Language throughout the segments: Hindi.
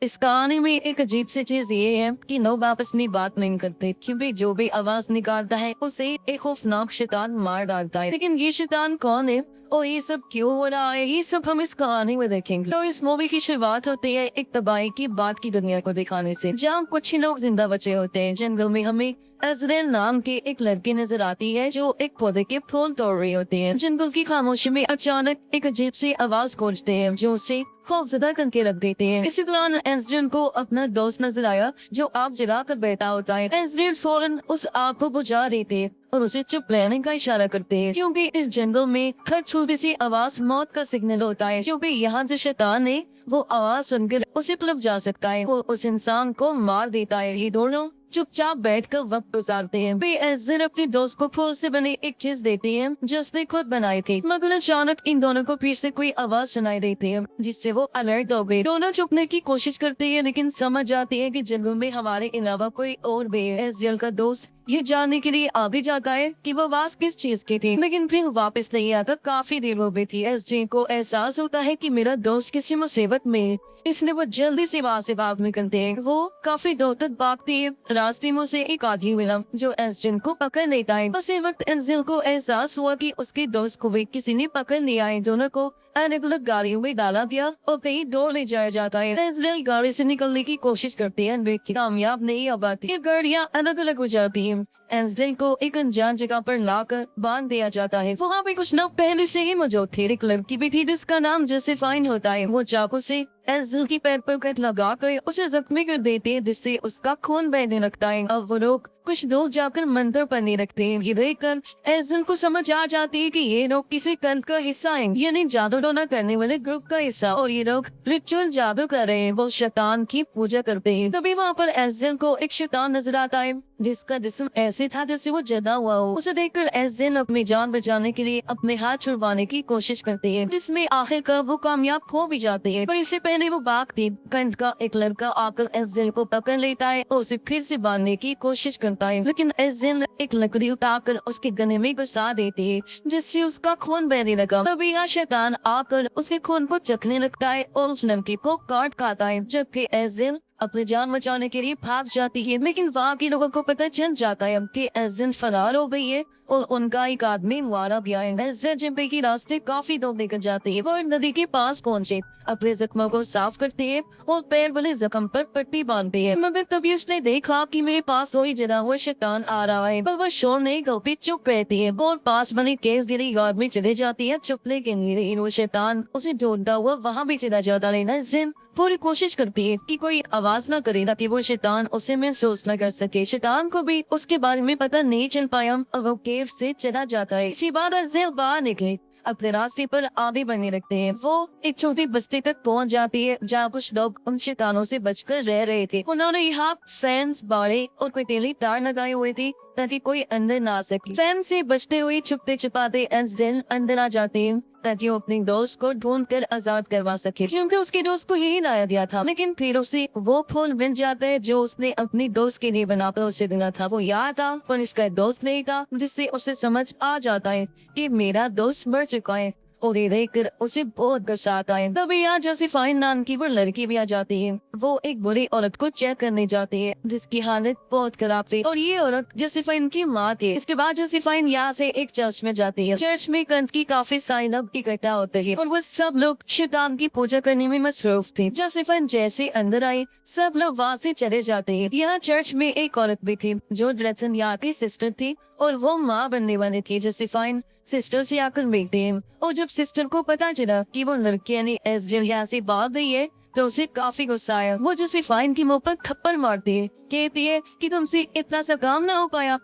इस कहानी में एक अजीब सी चीज ये है कि लोग आपस में बात नहीं करते, क्योंकि जो भी आवाज निकालता है उसे एक खौफनाक शैतान मार डालता है। लेकिन ये शैतान कौन है और ये सब क्यों हो रहा है, ये सब हम इस कहानी में देखेंगे। तो इस मूवी की शुरुआत होती है एक तबाही की बात की दुनिया को दिखाने से, जहाँ कुछ ही लोग जिंदा बचे होते हैं। जंगल में हमें अजरेल नाम की एक लड़की नजर आती है जो एक पौधे के फूल तोड़ रही होती है। जंगल की खामोशी में अचानक एक अजीब सी आवाज गूंजती है जो उसे खौफजदा करके रख देते हैं। इसी दौरान एंजलिन को अपना दोस्त नजर आया जो आग जला कर बैठा होता है। एंजलिन फौरन उस आग को बुझा देते हैं और उसे चुप रहने का इशारा करते हैं, क्योंकि इस जंगल में हर छोटी सी आवाज मौत का सिग्नल होता है। क्योंकि यहाँ जो शैतान है वो आवाज सुनकर उसे तरफ जा सकता है और उस इंसान को मार देता है। ये दोनों चुपचाप बैठकर वक्त गुजारते हैं। वे एंजलिन अपने दोस्त को फूल से बने एक चीज देती है जो उसने खुद बनाई थी, मगर अचानक इन दोनों को पीछे से कोई आवाज सुनाई देती है जिससे वो अलर्ट हो गए। दोनों छुपने की कोशिश करते हैं लेकिन समझ जाती है कि जंगल में हमारे अलावा कोई और भी है। एंजलिन का दोस्त ये जानने के लिए आगे जाता है कि वो आवाज किस चीज की थी, लेकिन फिर वापस नहीं आता। काफी देर हो गई थी। एसजे को एहसास होता है कि मेरा दोस्त किसी मुसीबत में है, इसलिए वो जल्दी से वहाँ से भाग निकलते हैं। वो काफी दूर तक भागती है। रास्ते में उसे एक आदमी मिला जो एंजलिन को पकड़ लेता है। उसी वक्त एंजलिन को एहसास हुआ कि उसके दोस्त को भी किसी ने पकड़ लिया है। दोनों को अलग अलग गाड़ियों में डाला गया और कहीं दौड़ ले जाया जाता है। एंजलिन गाड़ी से निकलने की कोशिश करती है लेकिन कामयाब नहीं हो पाती। गाड़ियाँ अलग अलग हो जाती हैं। एंजलिन को एक अनजान जगह पर लाकर बांध दिया जाता है। वहाँ पे कुछ लोग पहले से ही मौजूद थे। एक लड़की भी थी जिसका नाम जोसेफाइन होता है। वो चाकू से एंजलिन की पैर पर कट लगा कर उसे जख्मी कर देते हैं जिससे उसका खून बहने लगता है। अब वो लोग कुछ दूर जाकर मंदिर पढ़ने लगते हैं। ये देखकर एंजलिन को समझ आ जाती है कि ये लोग किसी कल्ट का हिस्सा हैं, यानी जादू टोना करने वाले ग्रुप का हिस्सा, और ये लोग रिचुअल जादू कर रहे हैं। वो शैतान की पूजा करते हैं। तभी वहाँ पर एंजलिन को एक शैतान नजर आता है जिसका जिस्म ऐसे था जैसे वो जला हुआ हो। उसे देखकर एंजलिन अपनी जान बचाने के लिए अपने हाथ छुड़वाने की कोशिश करती है, जिसमें आखिरकार वो कामयाब हो भी जाती है। पर इससे पहले वो भागती, कंट का एक लड़का आकर एंजलिन को पकड़ लेता है और उसे फिर से बांधने की कोशिश करता है, लेकिन एंजलिन एक लकड़ी उठाकर उसके गले में घुसा देती है जिससे उसका खून बहने लगा। तभी यह शैतान आकर उसके खून को चखने लगता है और उस लड़की को काट खाता है, जबकि एंजलिन अपनी जान बचाने के लिए भाग जाती है। लेकिन वहाँ के लोगों को पता चल जाता है कि एंजलिन फरार हो गई है और उनका एक आदमी मारा गया है। एंजलिन जंगल के रास्ते काफी दूर निकल जाती है। वो नदी के पास पहुँचे, अपने जख्मों को साफ करती है और पैर वाले जख्म पर पट्टी बांधती है। मगर तभी उसने देखा कि मेरे पास वही जना हुआ शैतान आ रहा है, पर वो शोर नहीं करती, चुप रहती है और पास बनी केस गिरी गार्ड में चले जाती है छुपने के लिए। वो शैतान उसे ढूंढता हुआ वहाँ भी चला जाता है। एंजलिन पूरी कोशिश करती है कि कोई आवाज ना करे ताकि वो शैतान उसे महसूस न कर सके। शैतान को भी उसके बारे में पता नहीं चल पाया और वो केव से चला जाता है। इसी बाद एंजलिन बाहर निकले, अपने रास्ते पर आगे बढ़ने लगते हैं। वो एक छोटी बस्ती तक पहुंच जाती है जहाँ कुछ लोग उन शैतानों से बचकर रह रहे थे। उन्होंने यहाँ फैंस, बाड़े और कोई तेली तार लगाए हुए थे ताकि कोई अंदर ना आ सके। फैन से बचते हुए छुपते छुपाते एंजलिन अंदर आ जाते हैं ताकि वो अपने दोस्त को ढूंढ कर आजाद करवा सके, क्योंकि उसके दोस्त को यही लाया दिया था। लेकिन फिर उसे वो फूल मिल जाता है जो उसने अपनी दोस्त के लिए बनाकर उसे देना था। वो याद था पर इसका दोस्त नहीं था, जिससे उसे समझ आ जाता है कि मेरा दोस्त मर चुका है और ये देखकर उसे बहुत गुस्सा आता है। तभी यहाँ जोसेफाइन नाम की वो लड़की भी आ जाती है। वो एक बुरी औरत को चेक करने जाती है जिसकी हालत बहुत खराब थी और ये औरत जोसेफाइन की माँ थी। इसके बाद जोसेफाइन यहाँ से एक चर्च में जाती है। चर्च में कंट की काफी सारे लोग इकट्ठा होते हैं और वो सब लोग शैतान की पूजा करने में मसरूफ थे। जोसेफाइन जैसे अंदर आई, सब लोग वहाँ से चले जाते हैं। यहाँ चर्च में एक औरत भी थी जो ड्रेसन यहाँ की सिस्टर थी और वो माँ बनने वाली थी। जोसेफाइन सिस्टर से आकर मिलते हैं और जब सिस्टर को पता चला कि वो लड़की यानी एंजलिन यहाँ से भाग गई है तो उसे काफी गुस्सा आया। वो जोसेफाइन की मुंह पर थप्पड़ मारती है, कहती है कि तुमसे इतना सा काम ना हो पाया।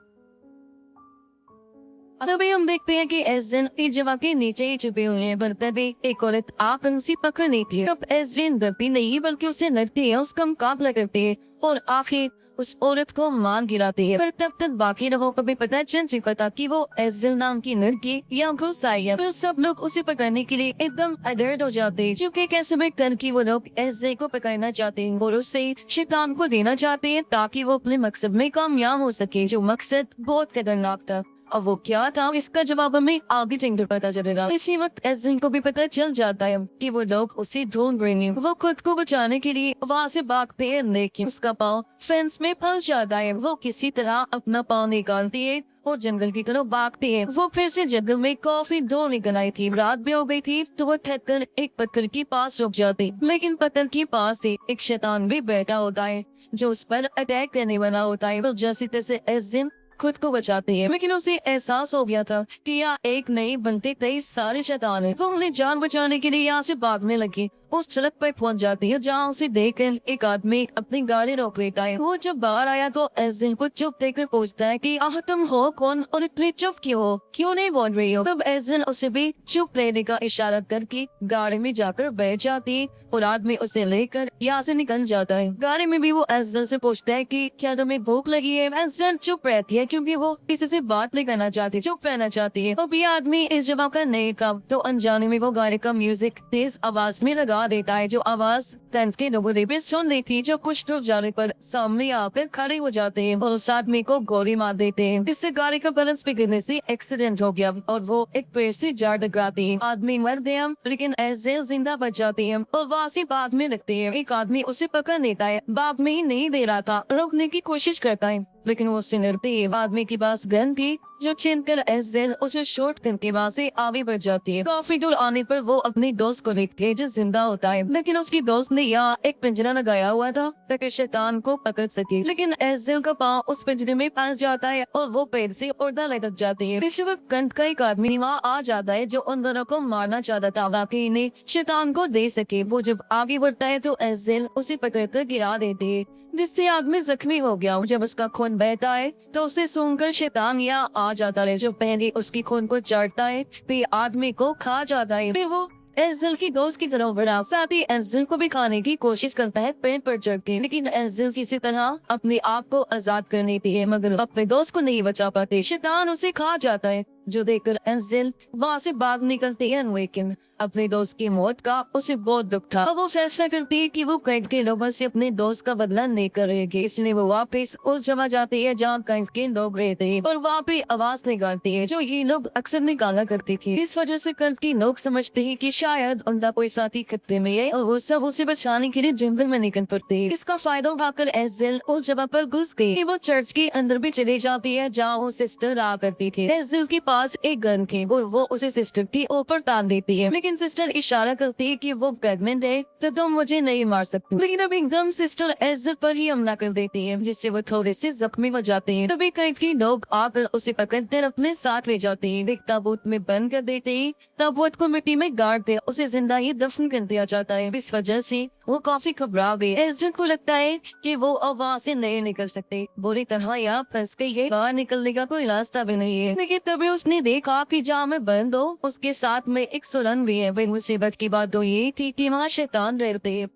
तभी हम देखते हैं कि एंजलिन एक जगह के नीचे ही छुपे हुए हैं, पर तभी एक औरत आकर उसे पकड़ लेती है। अब एंजलिन डरती नहीं बल्कि उसे लड़ती है, उसका मुकाबला करती है और आखिर उस औरत को मार गिराती है। पर तब तक बाकी लोगों को भी पता चल चुका था कि वो एंजलिन नाम की लड़की यहाँ घुस आई है। तो सब लोग उसे पकड़ने के लिए एकदम अलर्ट हो जाते हैं, क्योंकि कैसे भी करके वो लोग एंजलिन को पकड़ना चाहते हैं और उसे शैतान को देना चाहते हैं ताकि वो अपने मकसद में कामयाब हो सके, जो मकसद बहुत खतरनाक था। अब वो क्या था, इसका जवाब हमें आगे चलकर पता चलेगा। इसी वक्त एज़िन को भी पता चल जाता है कि वो लोग उसे ढूंढ रहे हैं। वो खुद को बचाने के लिए वहाँ से भागते हैं, लेकिन उसका पाँव फेंस में फंस जाता है। वो किसी तरह अपना पाँव निकालती है और जंगल की तरफ भागती है। वो फिर से जंगल में काफी दूर निकल आई थी, रात भी हो गई थी, तो वो थक कर एक पत्थर के पास रुक जाती। लेकिन पत्थर के पास से एक शैतान भी बैठा होता है जो उस पर अटैक करने वाला होता है। वो जैसे तैसे एज़िन खुद को बचाती है, लेकिन उसे एहसास हो गया था कि यहाँ एक नहीं बल्कि कई सारे शैतान हैं। वो उन्हें जान बचाने के लिए यहाँ से भागने लगी। उस सड़क पर पहुंच जाती है जहाँ उसे देखकर एक आदमी अपनी गाड़ी रोक लेता है। वो जब बाहर आया तो एज़िन को चुप देखकर पूछता है कि आह तुम हो कौन और इतनी चुप क्यों हो, क्यों नहीं बोल रही हो। तब एज़िन उसे भी चुप रहने का इशारा करके गाड़ी में जाकर बैठ जाती है और आदमी उसे लेकर यहाँ से निकल जाता है। गाड़ी में भी वो एज़िन से पूछता है कि क्या तुम्हें भूख लगी है। एज़िन चुप रहती है क्योंकि वो किसी से बात नहीं करना चाहती, चुप रहना चाहती है। अब ये आदमी इस जवाब का नहीं का तो अनजाने में वो गाड़ी का म्यूजिक तेज आवाज में लगा देता है, जो आवाज टेंट के लोगों ने भी सुन ली थी, जो कुछ दूर जाने पर सामने आकर खड़े हो जाते हैं और उस आदमी को गोली मार देते हैं। इससे गाड़ी का बैलेंस बिगड़ने से एक्सीडेंट हो गया और वो एक पेड़ से जा टकराती है। आदमी मर गया लेकिन एज़िन जिंदा बच जाती है और वहाँ से बाद में रखते हैं। एक आदमी उसे पकड़ लेता है, बाप में ही नहीं दे रहा था, रोकने की कोशिश करता है लेकिन वो उससे डरती है। आदमी के पास गन थी जो छीनकर एज़िन उसे शॉट करके वहाँ से आगे बढ़ जाती है। काफी दूर आने पर वो अपने दोस्त को देखती है जो जिंदा होता है, लेकिन उसकी दोस्त ने यहाँ एक पिंजरा लगाया हुआ था ताकि शैतान को पकड़ सके। लेकिन एज़िन का पाँव उस पिंजरे में फंस जाता है और वो पेड़ से उड़ना लटक जाती है। इस वक्त कंट का एक आदमी वहाँ आ जाता है जो उन दोनों को मारना चाहता था ताकि इन्हें शैतान को दे सके। वो जब आगे बढ़ता है तो एज़िन उसे पकड़कर गिरा देती है जिससे आदमी जख्मी हो गया। जब उसका खून बहता है तो उसे सूंघकर शैतान यहाँ आ जाता है जो पहले उसकी खून को चाटता है फिर आदमी को खा जाता है। फिर वो एज़िन की दोस्त की तरफ बढ़ा, साथ ही एज़िन को भी खाने की कोशिश करता है पेड़ पर चढ़ के, लेकिन एज़िन किसी तरह अपने आप को आजाद कर लेती है मगर अपने दोस्त को नहीं बचा पाते। शैतान उसे खा जाता है जो देखकर एज़िन वहाँ से भाग निकलती है, लेकिन अपने दोस्त की मौत का उसे बहुत दुख था। अब वो फैसला करती है कि वो कैद के लोगों से अपने दोस्त का बदला नहीं करेगी, इसलिए वो वापस उस जगह जाती है जहाँ कैद के लोग रहते हैं और वहाँ पे आवाज निकालती है जो ये लोग अक्सर निकाला करते थे। इस वजह से कैद के लोग समझते हैं कि शायद उनका कोई साथी खतरे में है और वो सब उसे बचाने के लिए जंगल में निकल पड़ते हैं। इसका फायदा उठाकर एज़िन उस जगह पर घुस गई। वो चर्च के अंदर भी चली जाती है जहाँ वो सिस्टर आ करती थी। एज़िन के पास एक गन थी और वो उसे सिस्टर के ऊपर तान देती है, लेकिन सिस्टर इशारा करती है कि वो प्रेग्नेंट है तो तुम मुझे नहीं मार सकती। लेकिन अब एकदम सिस्टर एज़िन पर ही हमला कर देती है जिससे वो थोड़े से जख्मी हो जाते हैं। तभी कैद के लोग आकर उसे पकड़कर अपने साथ ले जाते हैं, एक ताबूत में बंद कर देते हैं। ताबूत को मिट्टी में गाड़ कर उसे जिंदा ही दफन कर दिया जाता है। इस वजह से वो काफी घबरा गई। एज़िन को लगता है कि वो अब वहाँ से नहीं निकल सकते, बुरी तरह यहाँ फंस गई है, बाहर निकलने का कोई रास्ता भी नहीं है। लेकिन तभी उसने देखा कि जहाँ में बंद हो उसके साथ में एक सुरंग भी है। वही मुसीबत की बात तो ये थी कि वहाँ शैतान रहते हैं।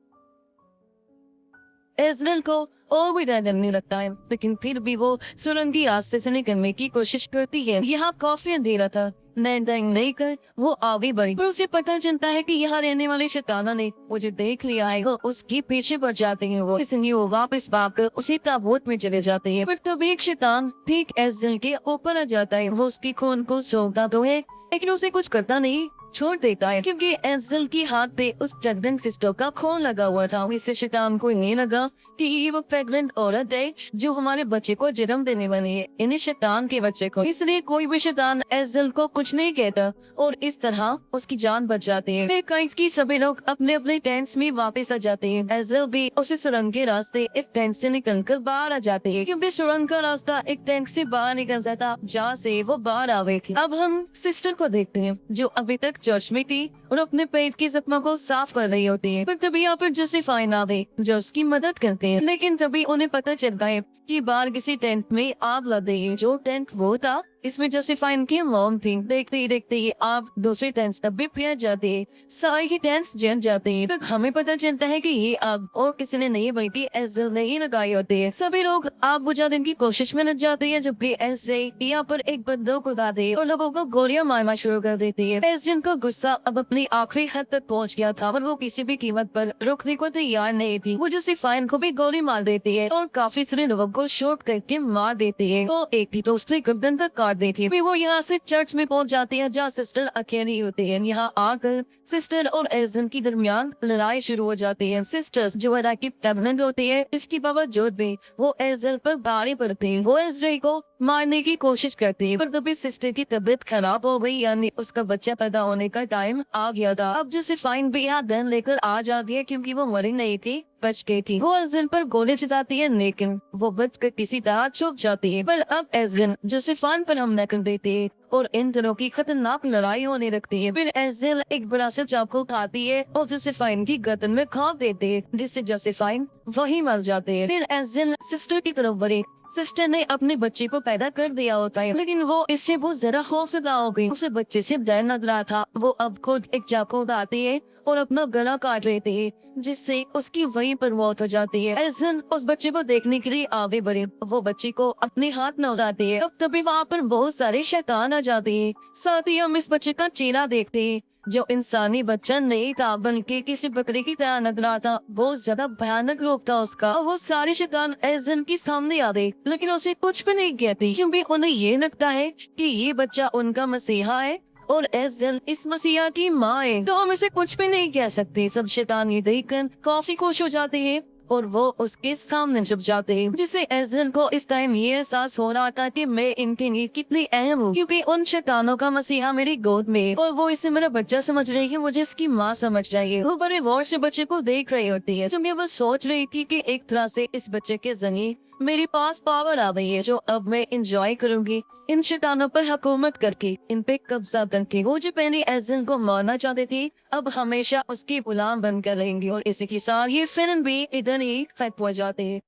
एज़िन को और भी डर लगने लगता है, लेकिन फिर भी वो सुरंग की रास्ते से निकलने की कोशिश करती है। यहाँ काफी अंधेरा था, नहीं कर वो आगे बढ़ी पर उसे पता चलता है कि यहाँ रहने वाले शैताना ने मुझे देख लिया है। वो उसके पीछे बढ़ जाते हैं, वो इसलिए वो वापस भागकर उसी ताबूत में चले जाते हैं। पर तभी एक शैतान ठीक एज़िन के ऊपर आ जाता है। वो उसकी खून को सूंघता तो है लेकिन उसे कुछ करता नहीं, छोड़ देता है क्योंकि एज़िन की हाथ पे उस प्रेग्नेंट सिस्टर का खून लगा हुआ था। इससे शैतान को नहीं लगा कि ये वो प्रेग्नेंट औरत है जो हमारे बच्चे को जन्म देने वाली है, इन्हें शैतान के बच्चे को। इसलिए कोई भी शैतान एज़िन को कुछ नहीं कहता और इस तरह उसकी जान बच जाती है। फिर कैद की सभी लोग अपने अपने टेंट्स में वापस आ जाते हैं। एज़िन भी उसी सुरंग के रास्ते एक टेंट से निकलकर बाहर आ जाते हैं क्योंकि सुरंग का रास्ता एक टेंट से बाहर निकल जाता जहाँ से वो बाहर आ गई थी। अब हम सिस्टर को देखते हैं जो अभी तक चर्च में थी और अपने पेट की जख्मों को साफ कर रही होती है। पर तभी यहाँ पर जोसेफाइन आ गई जो उसकी मदद करते हैं, लेकिन तभी उन्हें पता चलता है कि बाहर किसी टेंट में आग लग गई है। जो टेंट वो था इसमें जोसेफाइन की मॉम थी। देखते ही देखते ही आग दूसरे टेंट तब भी फैल जाती है, सारे ही टेंट जल जाते हैं। तो हमें पता चलता है कि ये आग और किसी ने नहीं बल्कि एज़िन ने ही लगाई होती है। सभी लोग आग बुझाने की कोशिश में लग जाते हैं जबकि एज़िन यहाँ पर एक बंदूक उठाते हैं और लोगों को गोलियां मारना शुरू कर देती है। एज़िन का गुस्सा अब अपनी आखिरी हद तक पहुँच गया था और वो किसी भी कीमत पर रुकने को तैयार नहीं थी। वो जोसेफाइन को भी गोली मार देती है और काफी सारे लोगों को शॉट करके मार देती है। तो एक ही दोस्त गर्दन तक मार दी थी। फिर वो यहाँ से चर्च में पहुंच जाती है जहाँ सिस्टर अकेली होती है। यहाँ आकर सिस्टर और एजन की दरमियान लड़ाई शुरू हो जाती है। सिस्टर्स जो है कि प्रेग्नेंट होती है, इसकी बावजूद भी वो एजल पर भारी पड़ती है। वो एजरे को मारने की कोशिश करती है, पर तभी सिस्टर की तबीयत खराब हो गई, यानी उसका बच्चा पैदा होने का टाइम आ गया था। अब जो सिफाइन भी यहाँ दिन लेकर आ जाती है क्योंकि वो मरी नहीं थी, बच गई थी। वो एजन पर गोली चलाती है लेकिन वो बचकर किसी तरह छुप जाती है। पर अब एजन जो सिफाइन पर हमला कर देती है और इन दोनों की खतरनाक लड़ाई होने लगती है। फिर एजल एक बड़ा सा चाकू उठाती है और जोसेफाइन की गर्दन में घाव देती है, जिससे जोसेफाइन वही मर जाते हैं। फिर एजल सिस्टर की तरफ बढ़े। सिस्टर ने अपने बच्चे को पैदा कर दिया होता है, लेकिन वो इससे बहुत ज्यादा खौफजदा हो गई। उसे बच्चे से डर लग रहा था। वो अब खुद एक चाकू उठाती है और अपना गला काट लेती है, जिससे उसकी वहीं पर मौत हो जाती है। एजन उस बच्चे को देखने के लिए आगे बढ़े। वो बच्चे को अपने हाथ में उठाती है। अब तभी वहाँ पर बहुत सारे शैतान आ जाते हैं। साथ ही हम इस बच्चे का चेहरा देखते हैं, जो इंसानी बच्चा नहीं था बल्कि किसी बकरी की तरह लग रहा था। बहुत ज्यादा भयानक रूप था उसका। वो सारे शैतान एजन के सामने आ गए, लेकिन उसे कुछ भी नहीं कहती क्योंकि उन्हें ये लगता है कि ये बच्चा उनका मसीहा है और एजल इस मसीहा की माँ है, तो हम इसे कुछ भी नहीं कह सकते। सब शैतान ये देखकर काफी खुश हो जाते हैं और वो उसके सामने छुप जाते हैं, जिससे एजल को इस टाइम ये एहसास हो रहा था कि मैं इनके लिए कितनी अहम हूँ, क्योंकि उन शैतानों का मसीहा मेरी गोद में है और वो इसे मेरा बच्चा समझ रही है, मुझे इसकी माँ समझ रही है। वो बड़े गौर से बच्चे को देख रही होती है। तो मैं बस सोच रही थी कि एक तरह से इस बच्चे के जरिए मेरे पास पावर आ गई है, जो अब मैं इंजॉय करूंगी इन शैतानों पर हुकूमत करके, इन पे कब्जा करके। वो जो पहले एजल को मारना चाहते थे, अब हमेशा उसकी गुलाम बनकर रहेंगे। और इसी के साथ ये फिल्म भी इधर ही खत्म हो जाते है।